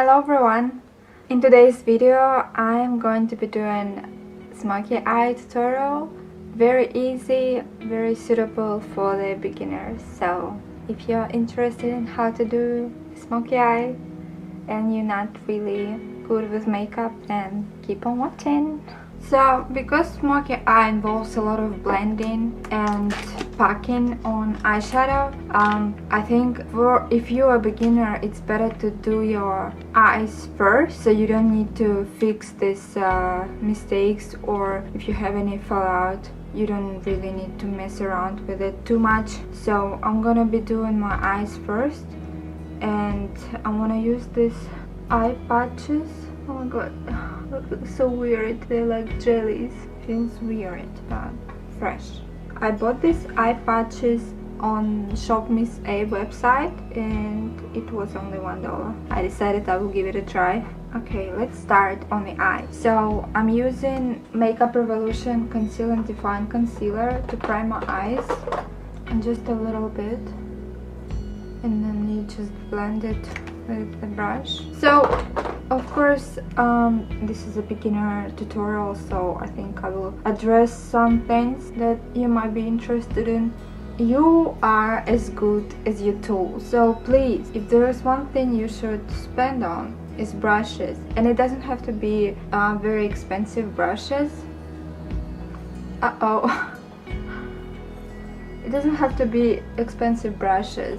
Hello everyone! In today's video I'm going to be doing smoky eye tutorial. Very easy, very suitable for the beginners. So if you're interested in how to do smoky eye and you're not really good with makeup, then keep on watching. So because smoky eye involves a lot of blending and packing on eyeshadow, I think if you're a beginner it's better to do your eyes first, so you don't need to fix these mistakes, or if you have any fallout you don't really need to mess around with it too much. So I'm gonna be doing my eyes first, and I'm gonna use these eye patches. Oh my god, that looks so weird. They're like jellies. Feels weird but fresh. I bought these eye patches on Shop Miss A website and it was only $1. I decided I will give it a try. Okay, let's start on the eye. So I'm using Makeup Revolution Conceal and Define Concealer to prime my eyes, and just a little bit, and then you just blend it with the brush. So of course this is a beginner tutorial, so I think I will address some things that you might be interested in. You are as good as your tools, so please, if there is one thing you should spend on, is brushes. And it doesn't have to be very expensive brushes. It doesn't have to be expensive brushes.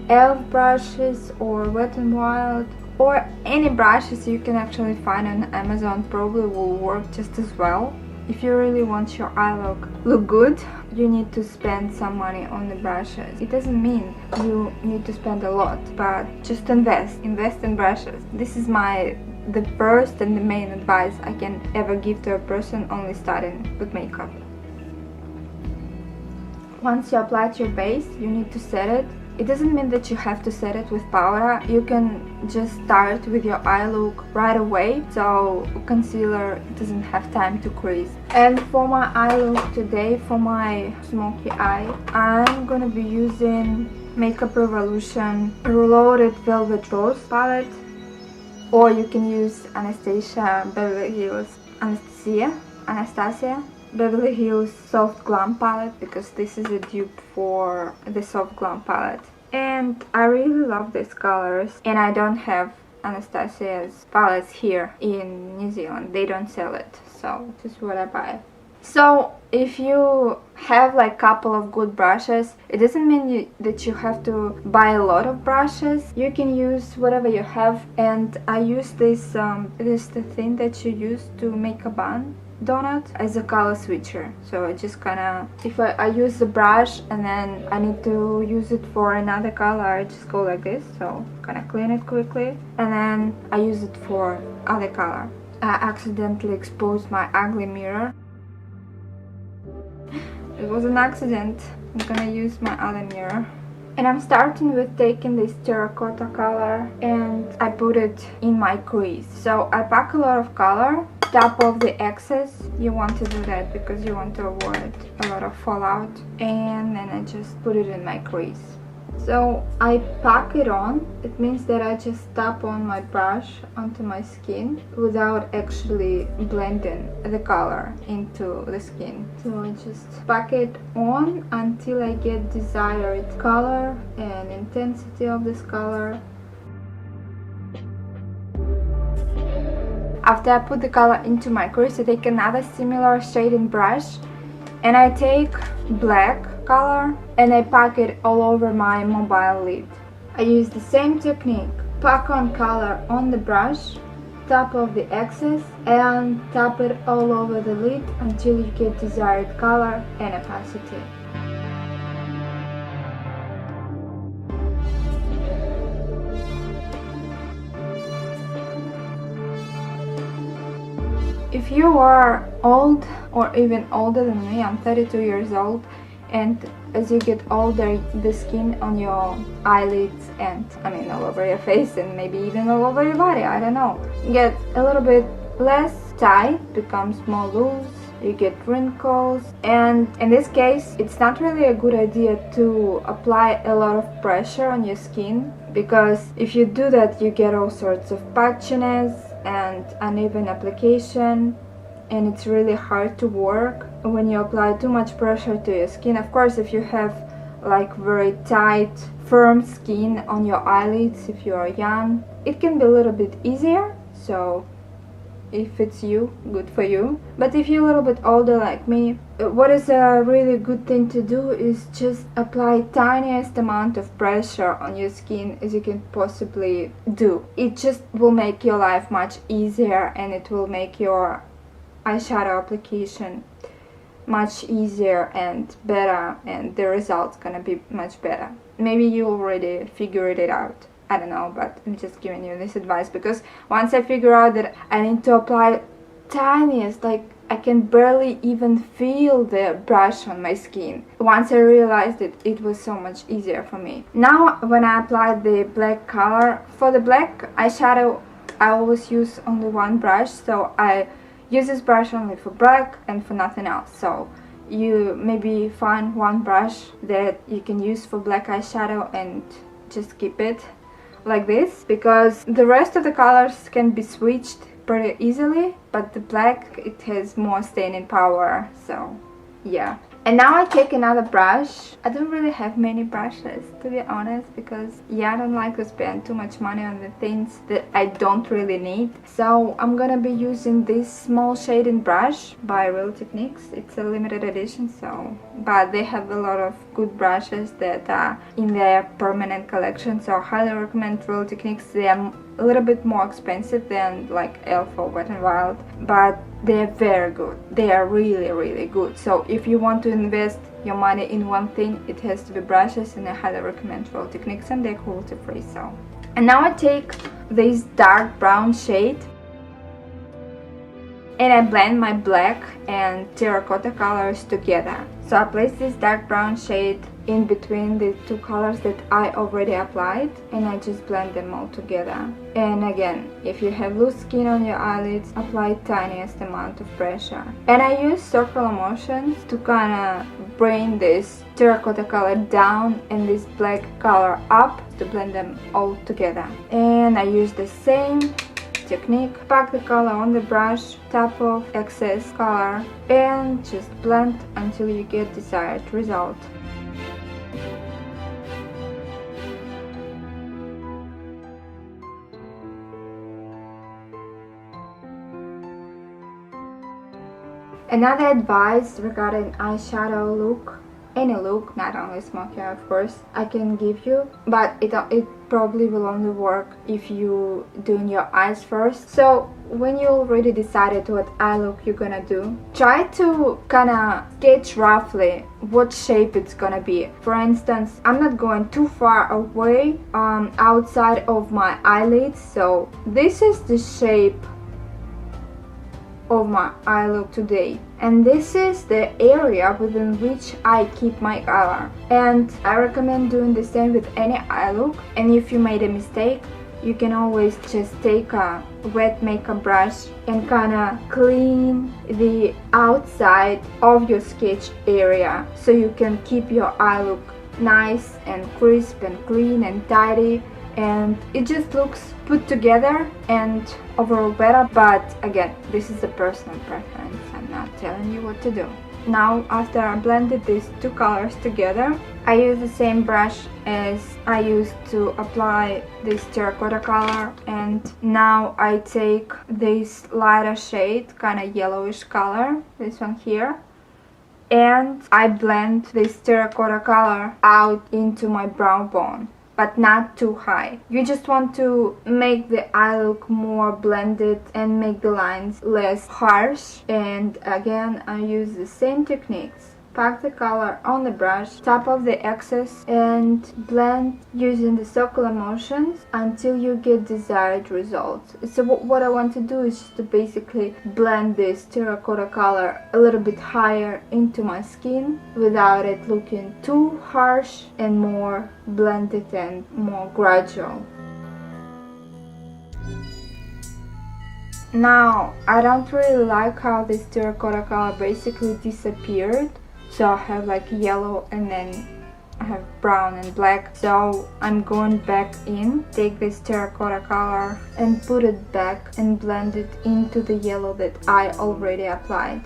Elf brushes or Wet n Wild or any brushes you can actually find on Amazon probably will work just as well. If you really want your eye look good, you need to spend some money on the brushes. It doesn't mean you need to spend a lot, but just invest in brushes. This is the first and the main advice I can ever give to a person only starting with makeup. Once you apply your base, you need to set it. It doesn't mean that you have to set it with powder. You can just start with your eye look right away, so concealer doesn't have time to crease. And for my eye look today, for my smoky eye, I'm gonna be using Makeup Revolution Reloaded Velvet Rose palette, or you can use Anastasia Beverly Hills Soft Glam palette, because this is a dupe for the Soft Glam palette. And I really love these colors, and I don't have Anastasia's palettes here in New Zealand. They don't sell it, so this is what I buy. So if you have like couple of good brushes, it doesn't mean that you have to buy a lot of brushes. You can use whatever you have, and I use this the thing that you use to make a bun donut as a color switcher. So I just kinda, if I use the brush and then I need to use it for another color, I just go like this, so kinda clean it quickly, and then I use it for other color. I accidentally exposed my ugly mirror. It was an accident. I'm gonna use my other mirror. And I'm starting with taking this terracotta color and I put it in my crease. So I pack a lot of color, tap off the excess. You want to do that because you want to avoid a lot of fallout. And then I just put it in my crease. So I pack it on. It means that I just tap on my brush onto my skin without actually blending the color into the skin. So I just pack it on until I get desired color and intensity of this color. After I put the color into my crease, I take another similar shading brush and I take black color and I pack it all over my mobile lid. I use the same technique. Pack on color on the brush, tap off the excess and tap it all over the lid until you get desired color and opacity. If you are old or even older than me, I'm 32 years old, and as you get older the skin on your eyelids and all over your face and maybe even all over your body, I don't know, gets a little bit less tight, becomes more loose. you get wrinkles. And in this case, it's not really a good idea to apply a lot of pressure on your skin, because if you do that, you get all sorts of patchiness and uneven application, and it's really hard to work when you apply too much pressure to your skin. Of course, if you have like very tight, firm skin on your eyelids, if you are young, it can be a little bit easier. So if it's you, good for you. But if you're a little bit older like me, what is a really good thing to do is just apply tiniest amount of pressure on your skin as you can possibly do. It just will make your life much easier, and it will make your eyeshadow application much easier and better, and the result's gonna be much better. Maybe you already figured it out, I don't know, but I'm just giving you this advice, because once I figure out that I need to apply tiniest, like I can barely even feel the brush on my skin, once I realized it, it was so much easier for me. Now when I apply the black color, for the black eyeshadow I always use only one brush, so I use this brush only for black and for nothing else. So you maybe find one brush that you can use for black eyeshadow and just keep it like this, because the rest of the colors can be switched pretty easily, but the black, it has more staining power, so yeah. And now I take another brush. I don't really have many brushes, to be honest, because yeah, I don't like to spend too much money on the things that I don't really need. So I'm gonna be using this small shading brush by Real Techniques. It's a limited edition, so but they have a lot of good brushes that are in their permanent collection, so I highly recommend Real Techniques. They are a little bit more expensive than like Elf or Wet n Wild, but they're very good. They are really good. So if you want to invest your money in one thing, it has to be brushes, and I highly recommend Real Techniques, and they're cruelty free. So, and now I take this dark brown shade and I blend my black and terracotta colors together. So I place this dark brown shade in between the two colors that I already applied, and I just blend them all together. And again, if you have loose skin on your eyelids, apply tiniest amount of pressure. And I use circular motions to kind of bring this terracotta color down and this black color up, to blend them all together. And I use the same technique, pack the color on the brush, tap off excess color, and just blend until you get desired result. Another advice regarding eyeshadow look, any look, not only Smokey of course, I can give you, but it probably will only work if you doing your eyes first. So when you already decided what eye look you're gonna do, try to kinda sketch roughly what shape it's gonna be. For instance, I'm not going too far away outside of my eyelids, so this is the shape of my eye look today, and this is the area within which I keep my color. And I recommend doing the same with any eye look. And if you made a mistake, you can always just take a wet makeup brush and kinda clean the outside of your sketch area, so you can keep your eye look nice and crisp and clean and tidy, and it just looks put together and overall better. But again, this is a personal preference, I'm not telling you what to do. Now after I blended these two colors together, I use the same brush as I used to apply this terracotta color, and now I take this lighter shade, kind of yellowish color, this one here, and I blend this terracotta color out into my brow bone, but not too high. You just want to make the eye look more blended and make the lines less harsh. And again, I use the same techniques. Pack the color on the brush, tap off the excess, and blend using the circular motions until you get desired results. So what I want to do is just to basically blend this terracotta color a little bit higher into my skin without it looking too harsh, and more blended and more gradual. Now, I don't really like how this terracotta color basically disappeared. So I have like yellow and then I have brown and black. So I'm going back in, take this terracotta color and put it back and blend it into the yellow that I already applied.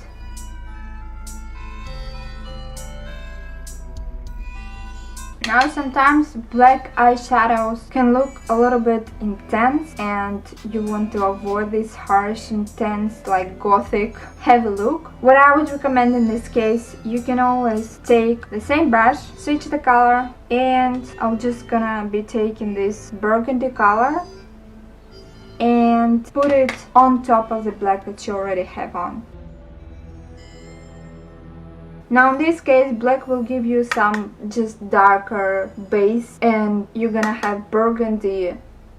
Now sometimes black eyeshadows can look a little bit intense and you want to avoid this harsh, intense, like gothic, heavy look. What I would recommend in this case, you can always take the same brush, switch the color, and I'm just gonna be taking this burgundy color and put it on top of the black that you already have on. Now in this case, black will give you some just darker base and you're gonna have burgundy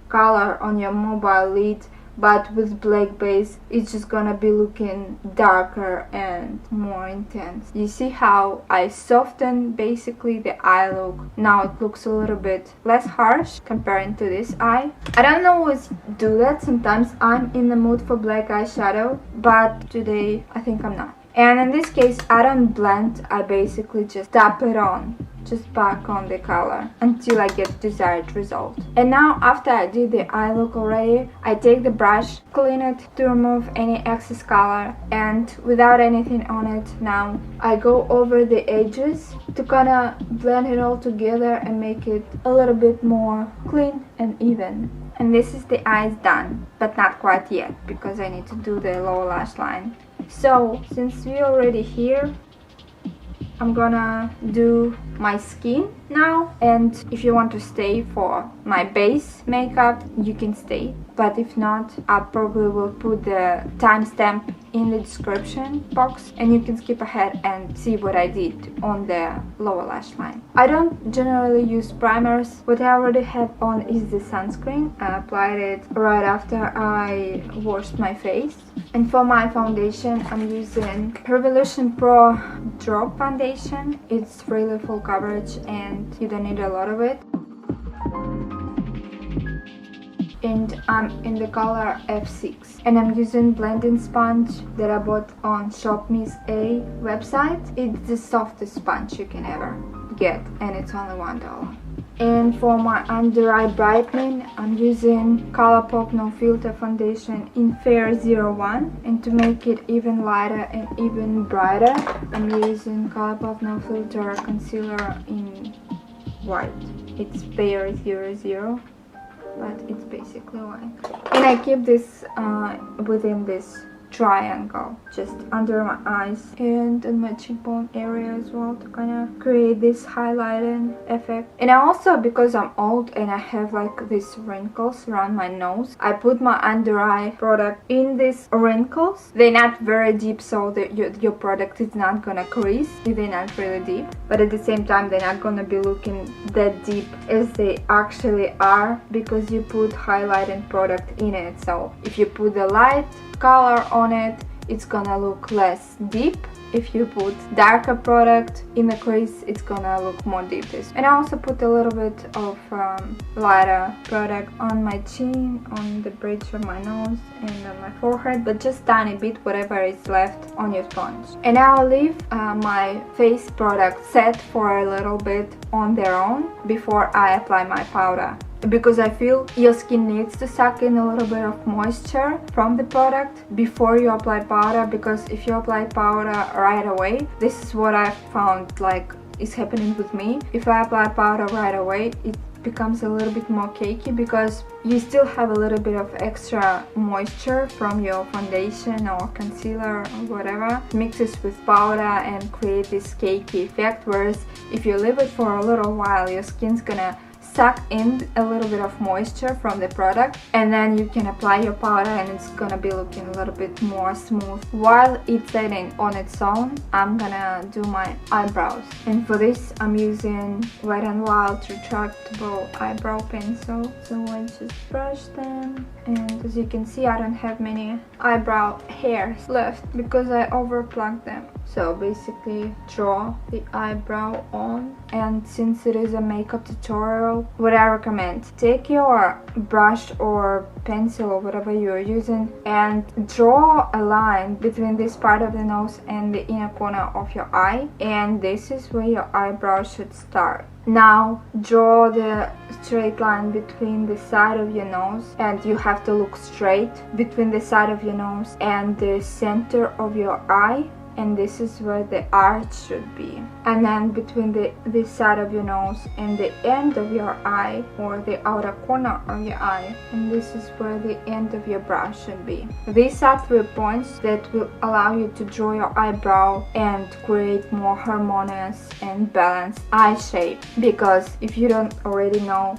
color on your mobile lid, but with black base it's just gonna be looking darker and more intense. You see how I softened basically the eye look? Now it looks a little bit less harsh comparing to this eye. I don't always do that, sometimes I'm in the mood for black eyeshadow, but today I think I'm not. And in this case, I don't blend, I basically just tap it on, just pack on the color until I get desired result. And now after I did the eye look already, I take the brush, clean it to remove any excess color, and without anything on it, now I go over the edges to kinda blend it all together and make it a little bit more clean and even. And this is the eyes done, but not quite yet because I need to do the lower lash line. So since we're already here, I'm gonna do my skin now, and if you want to stay for my base makeup, you can stay, but if not, I probably will put the timestamp in the description box and you can skip ahead and see what I did on the lower lash line. I don't generally use primers. What I already have on is the sunscreen. I applied it right after I washed my face. And for my foundation, I'm using Revolution Pro Drop Foundation. It's really full coverage and you don't need a lot of it. And I'm in the color F6 and I'm using blending sponge that I bought on Shop Miss A website. It's the softest sponge you can ever get and it's only $1. And for my under eye brightening, I'm using Colourpop No Filter foundation in Fair 01, and to make it even lighter and even brighter, I'm using Colourpop No Filter concealer in white. It's Fair 00. But it's basically white. And I keep this within this triangle, just under my eyes and in my cheekbone area as well, to kind of create this highlighting effect. And I also, because I'm old and I have like these wrinkles around my nose, I put my under eye product in these wrinkles. They're not very deep, so your product is not gonna crease if they're not really deep, but at the same time they're not gonna be looking that deep as they actually are because you put highlighting product in it. So if you put the light color on it, it's gonna look less deep. If you put darker product in the crease, it's gonna look more deep. And I also put a little bit of lighter product on my chin, on the bridge of my nose and on my forehead, but just tiny bit, whatever is left on your sponge. And I'll leave my face product set for a little bit on their own before I apply my powder, because I feel your skin needs to suck in a little bit of moisture from the product before you apply powder, because if you apply powder right away, this is what I found like is happening with me. If I apply powder right away, it becomes a little bit more cakey because you still have a little bit of extra moisture from your foundation or concealer or whatever. It mixes with powder and create this cakey effect, whereas if you leave it for a little while, your skin's gonna suck in a little bit of moisture from the product, and then you can apply your powder and it's gonna be looking a little bit more smooth. While it's setting on its own, I'm gonna do my eyebrows, and for this I'm using Wet n Wild retractable eyebrow pencil. So I just brush them and And as you can see, I don't have many eyebrow hairs left because I overplucked them. So basically draw the eyebrow on, and since it is a makeup tutorial, what I recommend, take your brush or pencil or whatever you're using and draw a line between this part of the nose and the inner corner of your eye, and this is where your eyebrow should start. Now draw the straight line between the side of your nose, and you have to look straight between the side of your nose and the center of your eye, and this is where the arch should be. And then between this side of your nose and the end of your eye, or the outer corner of your eye, and this is where the end of your brow should be. These are 3 points that will allow you to draw your eyebrow and create more harmonious and balanced eye shape. Because if you don't already know,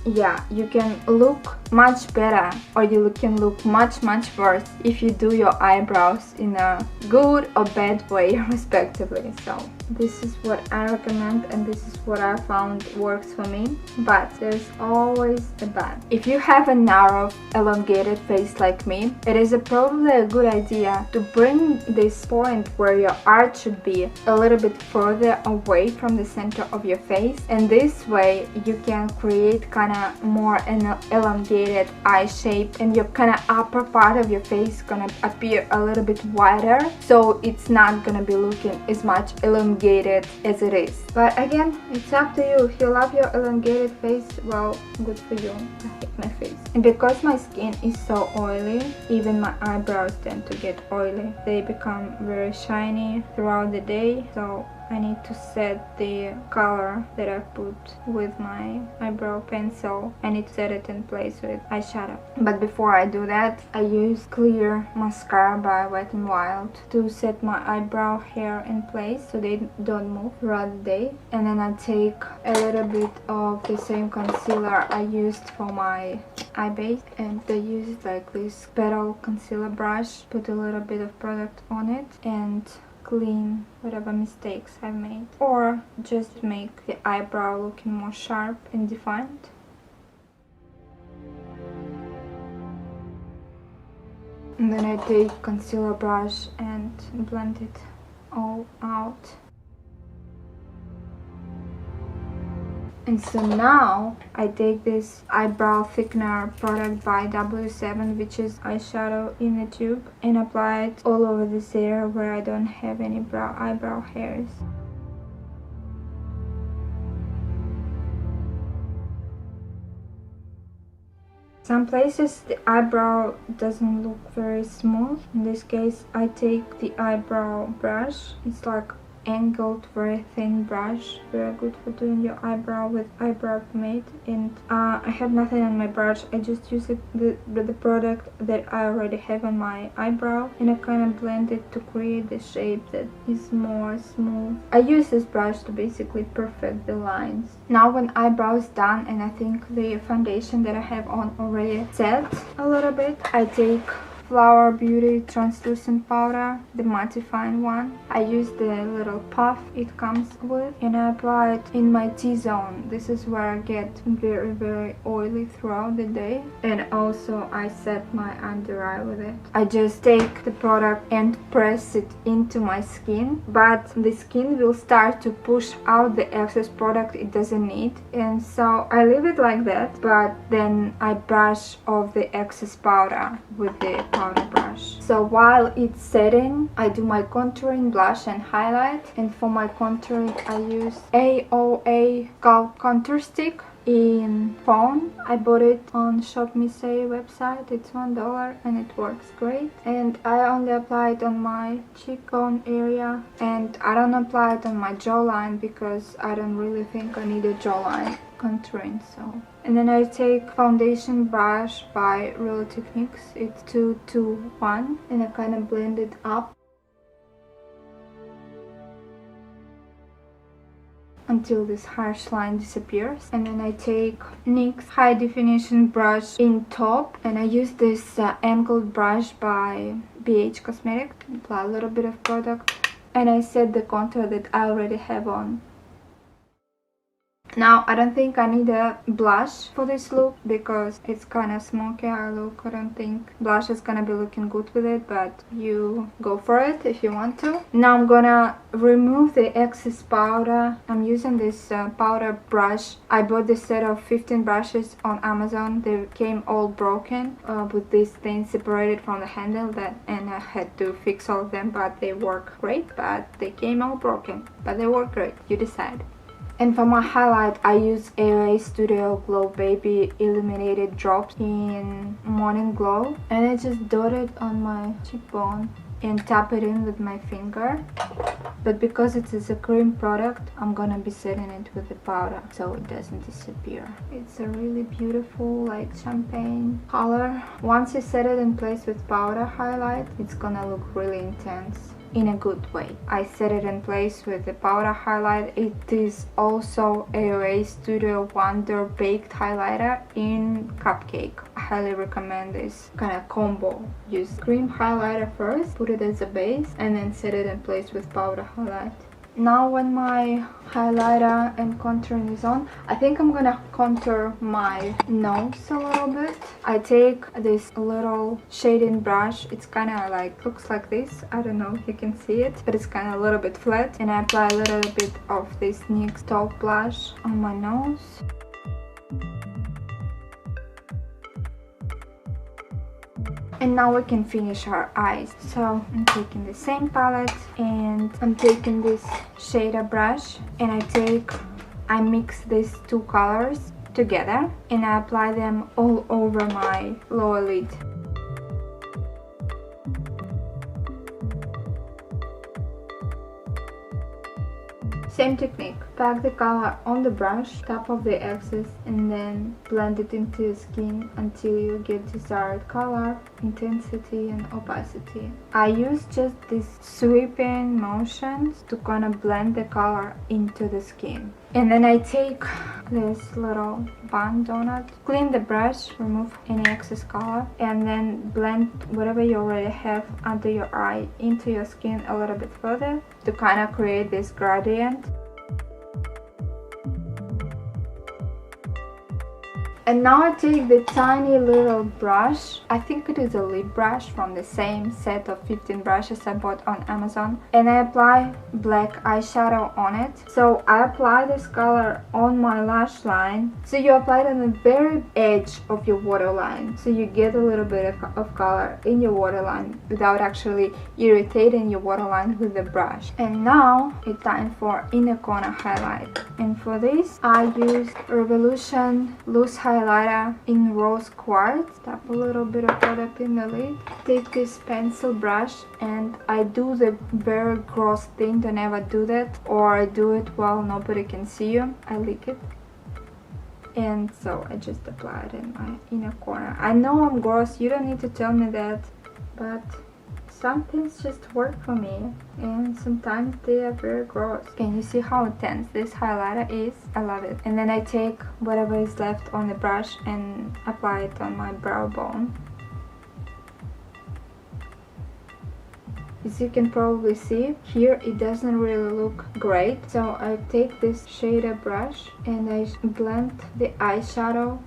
yeah, you can look much better or you can look much worse if you do your eyebrows in a good or bad way respectively. So this is what I recommend, and this is what I found works for me, but there's always a but. If you have a narrow elongated face like me, it is probably a good idea to bring this point where your arch should be a little bit further away from the center of your face, and this way you can create kind of more an elongated eye shape, and your kind of upper part of your face gonna appear a little bit wider, so it's not gonna be looking as much elongated as it is. But again, it's up to you. If you love your elongated face, well, good for you. I hate my face. And because my skin is so oily, even my eyebrows tend to get oily. They become very shiny throughout the day, so I need to set the color that I put with my eyebrow pencil. I need to set it in place with eyeshadow. But before I do that, I use clear mascara by Wet n Wild to set my eyebrow hair in place so they don't move throughout the day. And then I take a little bit of the same concealer I used for my eye base, and I use like this petal concealer brush, put a little bit of product on it and clean whatever mistakes I've made, or just make the eyebrow looking more sharp and defined. And then I take concealer brush and blend it all out. And so now I take this eyebrow thickener product by W7, which is eyeshadow in a tube, and apply it all over this area where I don't have any eyebrow hairs. Some places the eyebrow doesn't look very smooth. In this case I take the eyebrow brush. It's like angled, very thin brush, very good for doing your eyebrow with eyebrow pomade. And I have nothing on my brush, I just use the product that I already have on my eyebrow, and I kind of blend it to create the shape that is more smooth. I use this brush to basically perfect the lines. Now when eyebrow is done and I think the foundation that I have on already set a little bit, I take Flower Beauty translucent powder, the mattifying one. I use the little puff it comes with, and I apply it in my T-zone. This is where I get very oily throughout the day, and also I set my under eye with it. I just take the product and press it into my skin, but the skin will start to push out the excess product it doesn't need, and so I leave it like that, but then I brush off the excess powder with the powder brush. So while it's setting, I do my contouring, blush and highlight, and for my contouring I use AOA contour stick in phone. I bought it on Shop Me Say website. It's $1 and it works great, and I only apply it on my cheekbone area, and I don't apply it on my jawline because I don't really think I need a jawline contouring. So, and then I take foundation brush by Real Techniques. It's 221, and I kind of blend it up until this harsh line disappears. And then I take NYX high definition brush in top, and I use this angled brush by BH Cosmetic. Apply a little bit of product, and I set the contour that I already have on. Now I don't think I need a blush for this look because it's kind of smoky eye look. I don't think blush is gonna be looking good with it, but you go for it if you want to. Now I'm gonna remove the excess powder. I'm using this powder brush. I bought this set of 15 brushes on Amazon. They came all broken with this thing separated from the handle, and I had to fix all of them, but they work great. But they came all broken, but they work great. You decide. And for my highlight, I use AOA Studio Glow Baby Illuminated Drops in Morning Glow, and I just dot it on my cheekbone and tap it in with my finger. But because it is a cream product, I'm gonna be setting it with the powder so it doesn't disappear. It's a really beautiful, like, champagne color. Once you set it in place with powder highlight, it's gonna look really intense in a good way. I set it in place with the powder highlight. It is also AOA Studio Wonder Baked Highlighter in Cupcake. I highly recommend this kind of combo. Use cream highlighter first, put it as a base, and then set it in place with powder highlight. Now when my highlighter and contouring is on, I think I'm gonna contour my nose a little bit. I take this little shading brush. It's kind of like, looks like this. I don't know if you can see it, but it's kind of a little bit flat. And I apply a little bit of this NYX Taupe blush on my nose. And now we can finish our eyes. So I'm taking the same palette and I'm taking this shader brush, and I mix these two colors together and I apply them all over my lower lid. Same technique. Pack the color on the brush, tap off the excess, and then blend it into your skin until you get desired color, intensity, and opacity. I use just these sweeping motions to kind of blend the color into the skin. And then I take this little bun donut, clean the brush, remove any excess color, and then blend whatever you already have under your eye into your skin a little bit further to kind of create this gradient. And now I take the tiny little brush, I think it is a lip brush from the same set of 15 brushes I bought on Amazon, and I apply black eyeshadow on it. So I apply this color on my lash line, so you apply it on the very edge of your waterline, so you get a little bit of color in your waterline without actually irritating your waterline with the brush. And now it's time for inner corner highlight, and for this I use Revolution Loose Highlighter in Rose Quartz. Tap a little bit of product in the lid. Take this pencil brush, and I do the very gross thing to never do that, or I do it while nobody can see you. I lick it. And so I just apply it in my inner corner. I know I'm gross, you don't need to tell me that, but some things just work for me, and sometimes they are very gross. Can you see how intense this highlighter is? I love it. And then I take whatever is left on the brush and apply it on my brow bone. As you can probably see, here it doesn't really look great, so I take this shader brush and I blend the eyeshadow.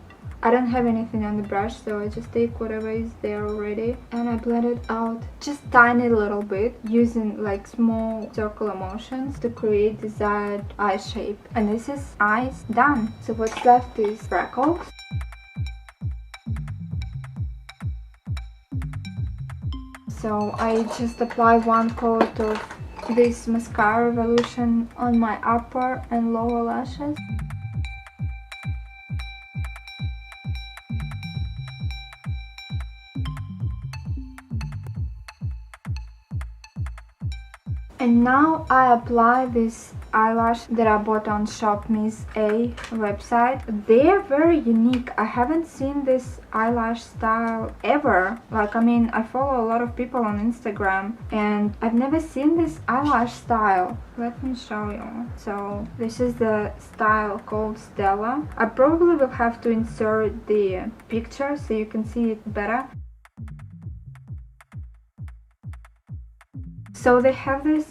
I don't have anything on the brush, so I just take whatever is there already and I blend it out just tiny little bit, using like small circular motions to create desired eye shape. And this is eyes done. So what's left is freckles. So I just apply one coat of this Mascara Revolution on my upper and lower lashes. And now I apply this eyelash that I bought on Shop Miss A website. They are very unique. I haven't seen this eyelash style ever. Like, I mean, I follow a lot of people on Instagram and I've never seen this eyelash style. Let me show you. So this is the style called Stella. I probably will have to insert the picture so you can see it better. So they have this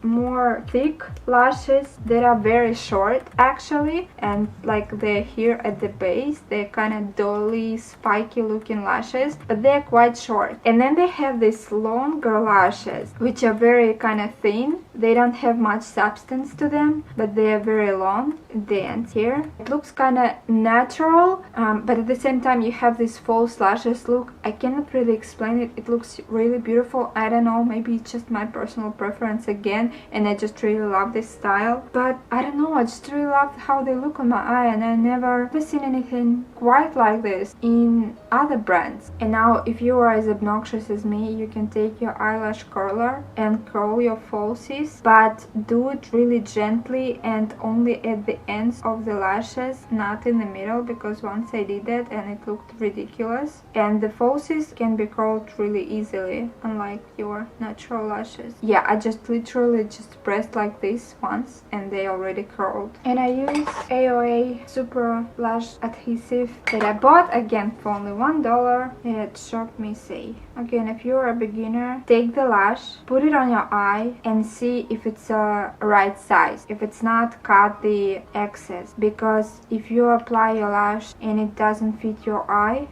more thick lashes that are very short actually, and like they're here at the base, they're kind of dolly, spiky looking lashes, but they're quite short. And then they have these longer lashes, which are very kind of thin. They don't have much substance to them, but they are very long at the ends here. It looks kind of natural, but at the same time you have this false lashes look. I cannot really explain it. It looks really beautiful. I don't know, maybe it's just my personal preference again, and I just really love this style. But I don't know, I just really love how they look on my eye, and I never seen anything quite like this in other brands. And now if you are as obnoxious as me, you can take your eyelash curler and curl your falsies, but do it really gently and only at the ends of the lashes, not in the middle, because once I did that and it looked ridiculous. And the falsies can be curled really easily, unlike your natural lashes. Yeah, I just literally just pressed like this once and they already curled. And I use AOA Super Lash Adhesive that I bought again for only $1 at Shop Me Say. Again, if you're a beginner, take the lash, put it on your eye and see if it's a right size. If it's not, cut the excess, because if you apply your lash and it doesn't fit your eye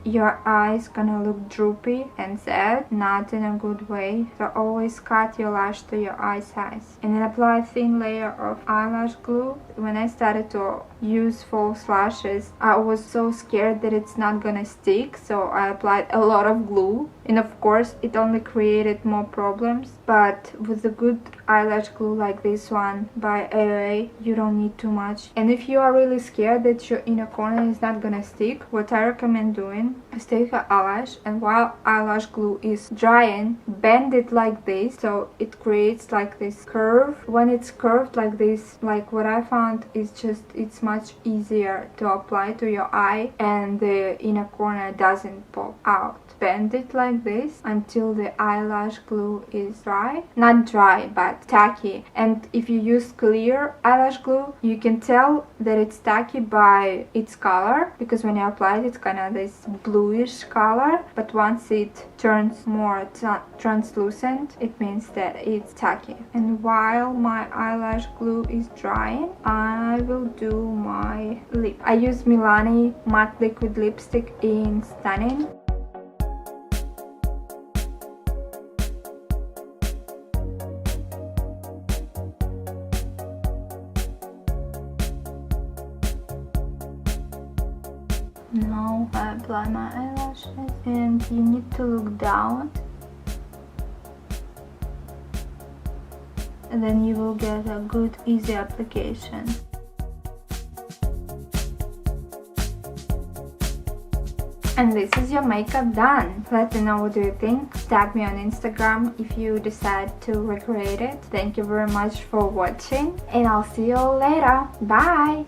is gonna look droopy and sad, not in a good way. So always cut your lash to your eye size, and then apply a thin layer of eyelash glue. When I started to use false lashes, I was so scared that it's not gonna stick, so I applied a lot of glue, and of course it only created more problems. But with a good eyelash glue like this one by AOA, you don't need too much. And if you are really scared that your inner corner is not gonna stick, what I recommend doing is take your eyelash, and while eyelash glue is drying, bend it like this, so it creates like this curve. When it's curved like this, like what I found is just, it's much easier to apply to your eye and the inner corner doesn't pop out. Bend it like this until the eyelash glue is dry. Not dry, but tacky. And if you use clear eyelash glue, you can tell that it's tacky by its color, because when you apply it, it's kind of this bluish color. But once it turns more translucent, it means that it's tacky. And while my eyelash glue is drying, I will do my lip. I use Milani matte liquid lipstick in Stunning. Now I apply my eyelashes, and you need to look down, and then you will get a good easy application. And this is your makeup done. Let me know what do you think. Tag me on Instagram if you decide to recreate it. Thank you very much for watching, and I'll see you all later. Bye!